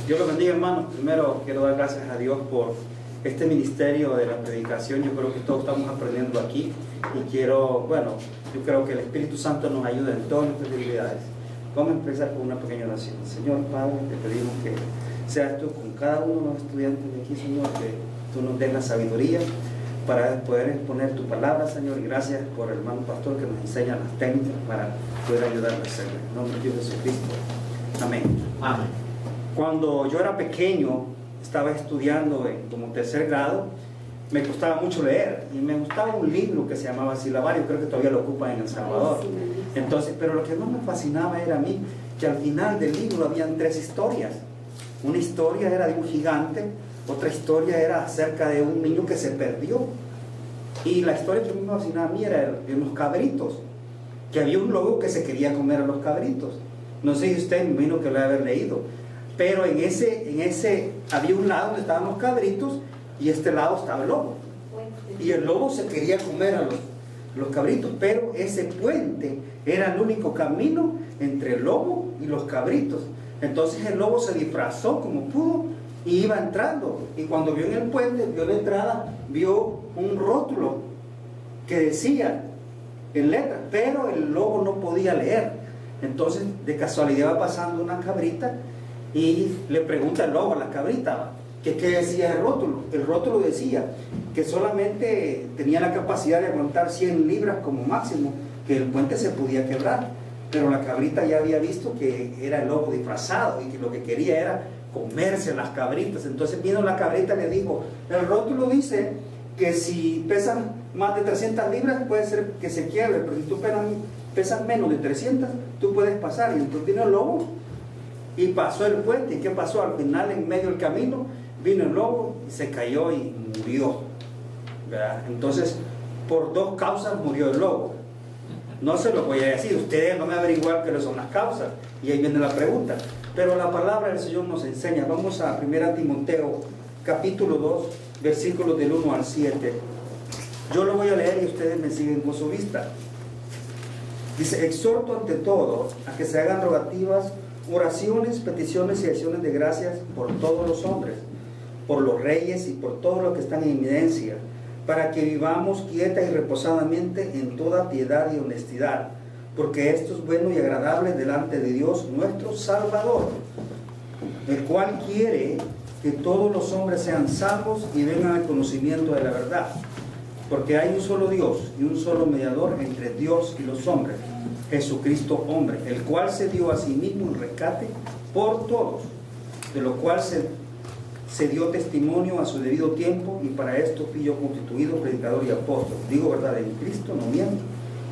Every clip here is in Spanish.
Dios los bendiga, hermanos. Primero quiero dar gracias a Dios por este ministerio de la predicación. Yo creo que todos estamos aprendiendo aquí y yo creo que el Espíritu Santo nos ayuda en todas nuestras debilidades. Vamos a empezar con una pequeña oración. Señor Padre, te pedimos que seas tú con cada uno de los estudiantes de aquí, Señor, que tú nos des la sabiduría para poder exponer tu palabra, Señor, y gracias por el hermano pastor que nos enseña las técnicas para poder ayudarnos, Señor. En nombre de Dios Jesucristo. Amén. Amén. Cuando yo era pequeño, estaba estudiando como tercer grado, me costaba mucho leer y me gustaba un libro que se llamaba Silabario, creo que todavía lo ocupan en El Salvador. Entonces, pero lo que más me fascinaba era a mí que al final del libro habían tres historias. Una historia era de un gigante, otra historia era acerca de un niño que se perdió, y la historia que me fascinaba a mí era de unos cabritos, que había un lobo que se quería comer a los cabritos. No sé si usted, me imagino que lo debe haber leído, pero en ese había un lado donde estaban los cabritos y este lado estaba el lobo, y el lobo se quería comer a los cabritos, pero ese puente era el único camino entre el lobo y los cabritos. Entonces el lobo se disfrazó como pudo y iba entrando, y cuando vio en el puente, vio la entrada, vio un rótulo que decía en letras, pero el lobo no podía leer. Entonces de casualidad va pasando una cabrita y le pregunta el lobo a la cabrita que qué decía el rótulo. El rótulo decía que solamente tenía la capacidad de aguantar 100 libras como máximo, que el puente se podía quebrar, pero la cabrita ya había visto que era el lobo disfrazado y que lo que quería era comerse las cabritas. Entonces vino la cabrita y le dijo, el rótulo dice que si pesan más de 300 libras puede ser que se quiebre, pero si tú pesas menos de 300 tú puedes pasar. Y entonces vino el lobo y pasó el puente. ¿Y qué pasó? Al final, en medio del camino, vino el lobo y se cayó y murió, ¿verdad? Entonces, por dos causas murió el lobo. No se lo voy a decir, ustedes van a averiguar qué son las causas, y ahí viene la pregunta. Pero la palabra del Señor nos enseña. Vamos a 1 Timoteo, capítulo 2, versículos del 1 al 7. Yo lo voy a leer y ustedes me siguen con su vista. Dice, exhorto ante todo a que se hagan rogativas, oraciones, peticiones y acciones de gracias por todos los hombres, por los reyes y por todos los que están en eminencia, para que vivamos quieta y reposadamente en toda piedad y honestidad, porque esto es bueno y agradable delante de Dios nuestro Salvador, el cual quiere que todos los hombres sean salvos y vengan al conocimiento de la verdad, porque hay un solo Dios y un solo mediador entre Dios y los hombres, Jesucristo hombre, el cual se dio a sí mismo un rescate por todos, de lo cual se dio testimonio a su debido tiempo, y para esto fui yo constituido predicador y apóstol. Digo verdad en Cristo, no miento,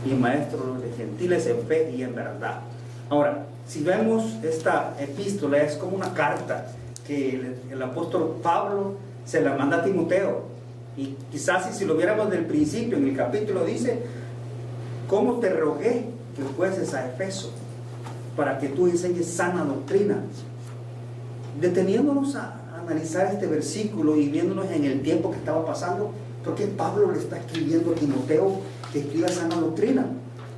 y maestro de gentiles en fe y en verdad. Ahora, si vemos esta epístola, es como una carta que el apóstol Pablo se la manda a Timoteo. Y quizás si lo viéramos del principio, en el capítulo dice, ¿cómo te rogué que fueses a Efeso para que tú enseñes sana doctrina? Deteniéndonos a analizar este versículo y viéndonos en el tiempo que estaba pasando, porque Pablo le está escribiendo a Timoteo que escriba sana doctrina.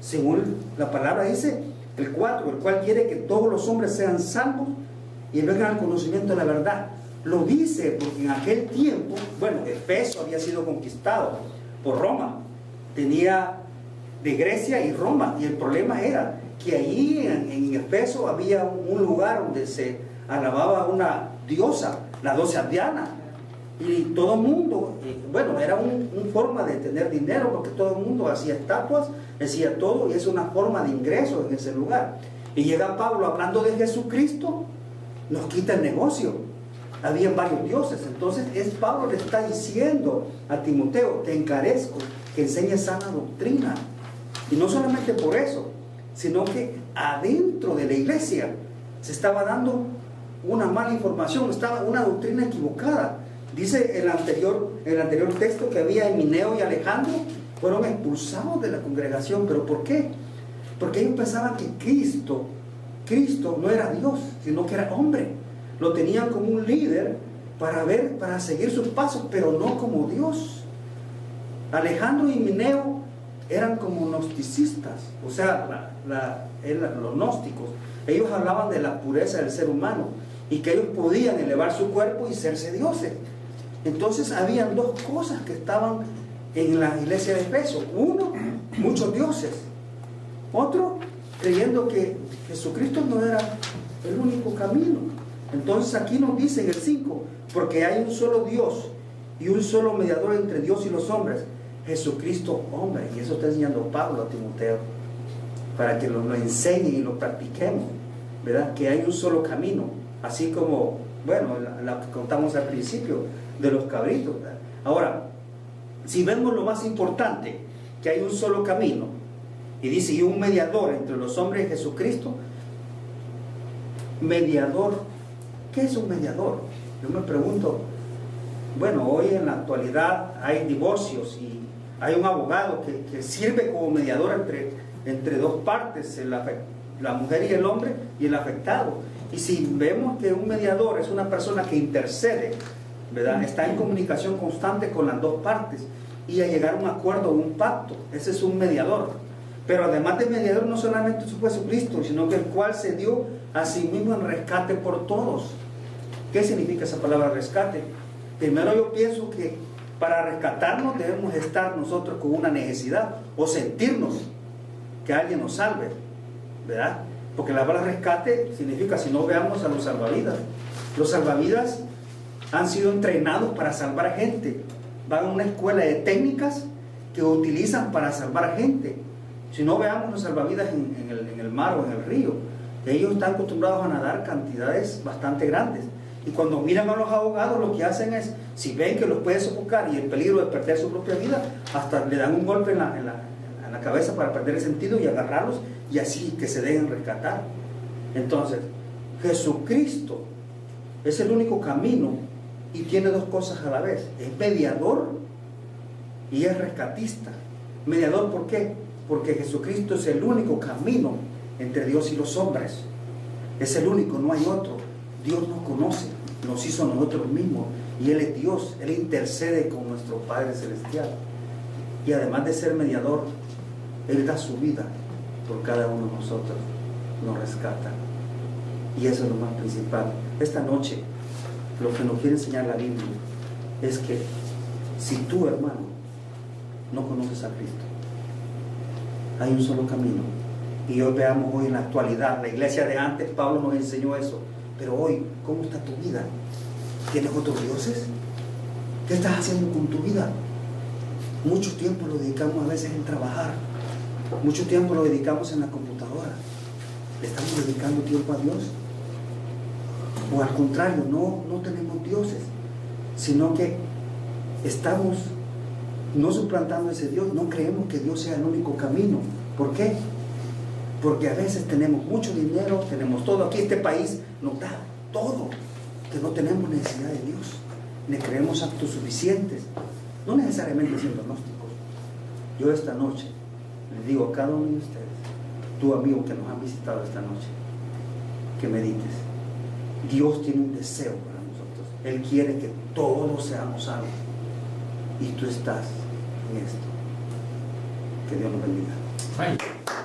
Según la palabra dice, el 4, el cual quiere que todos los hombres sean salvos y vengan al conocimiento de la verdad. Lo dice porque en aquel tiempo, Efeso había sido conquistado por Roma, tenía de Grecia y Roma, y el problema era que allí en Efeso había un lugar donde se alababa una diosa, la diosa Diana, y todo el mundo, era una forma de tener dinero, porque todo el mundo hacía estatuas, hacía todo, y es una forma de ingreso en ese lugar. Y llega Pablo hablando de Jesucristo, nos quita el negocio. Habían varios dioses. Entonces Pablo le está diciendo a Timoteo, te encarezco que enseñes sana doctrina. Y no solamente por eso, sino que adentro de la iglesia se estaba dando una mala información, estaba una doctrina equivocada. Dice el anterior texto que había Himeneo y Alejandro fueron expulsados de la congregación. ¿Pero por qué? Porque ellos pensaban que Cristo no era Dios, sino que era hombre. Lo tenían como un líder para seguir sus pasos, pero no como Dios. Alejandro y Himeneo eran como gnosticistas, o sea, los gnósticos. Ellos hablaban de la pureza del ser humano, y que ellos podían elevar su cuerpo y serse dioses. Entonces habían dos cosas que estaban en la iglesia de Efeso. Uno, muchos dioses. Otro, creyendo que Jesucristo no era el único camino. Entonces aquí nos dice en el 5, porque hay un solo Dios y un solo mediador entre Dios y los hombres, Jesucristo hombre. Y eso está enseñando Pablo a Timoteo, para que lo enseñe y lo practiquemos, ¿verdad? Que hay un solo camino, así como, bueno, la que contamos al principio de los cabritos, ¿verdad? Ahora, si vemos lo más importante, que hay un solo camino, y dice, y un mediador entre los hombres y Jesucristo. Mediador, ¿qué es un mediador? Yo me pregunto, bueno, hoy en la actualidad hay divorcios y hay un abogado que sirve como mediador entre dos partes, la mujer y el hombre y el afectado. Y si vemos que un mediador es una persona que intercede, ¿verdad? Está en comunicación constante con las dos partes y a llegar a un acuerdo, un pacto, ese es un mediador. Pero además de mediador, no solamente fue Jesucristo, sino que el cual se dio a sí mismo en rescate por todos. ¿Qué significa esa palabra rescate? Primero yo pienso que para rescatarnos debemos estar nosotros con una necesidad o sentirnos que alguien nos salve, ¿verdad? Porque la palabra rescate significa, si no, veamos a los salvavidas. Los salvavidas han sido entrenados para salvar gente. Van a una escuela de técnicas que utilizan para salvar gente. Si no, veamos los salvavidas en el mar o en el río. Ellos están acostumbrados a nadar cantidades bastante grandes. Y cuando miran a los ahogados, lo que hacen es, si ven que los puede sofocar y el peligro de perder su propia vida, hasta le dan un golpe en la cabeza para perder el sentido y agarrarlos y así que se dejen rescatar. Entonces, Jesucristo es el único camino y tiene dos cosas a la vez. Es mediador y es rescatista. Mediador, ¿por qué? Porque Jesucristo es el único camino entre Dios y los hombres. Es el único, no hay otro. Dios nos conoce, nos hizo a nosotros mismos y Él es Dios, Él intercede con nuestro Padre Celestial. Y además de ser mediador, Él da su vida por cada uno de nosotros, nos rescata. Y eso es lo más principal. Esta noche, lo que nos quiere enseñar la Biblia es que si tú, hermano, no conoces a Cristo, hay un solo camino. Y hoy veamos hoy en la actualidad, la iglesia de antes, Pablo nos enseñó eso. Pero hoy, ¿cómo está tu vida? ¿Tienes otros dioses? ¿Qué estás haciendo con tu vida? Mucho tiempo lo dedicamos a veces en trabajar. Mucho tiempo lo dedicamos en la computadora. ¿Le estamos dedicando tiempo a Dios? O al contrario, no tenemos dioses, sino que estamos no suplantando ese Dios, no creemos que Dios sea el único camino. ¿Por qué? Porque a veces tenemos mucho dinero, tenemos todo. Aquí este país nos da todo, que no tenemos necesidad de Dios, ni creemos actos suficientes, no necesariamente siendo gnósticos. Yo esta noche les digo a cada uno de ustedes, tu amigo que nos ha visitado esta noche, que medites. Dios tiene un deseo para nosotros. Él quiere que todos seamos salvos. Y tú estás en esto. Que Dios nos bendiga.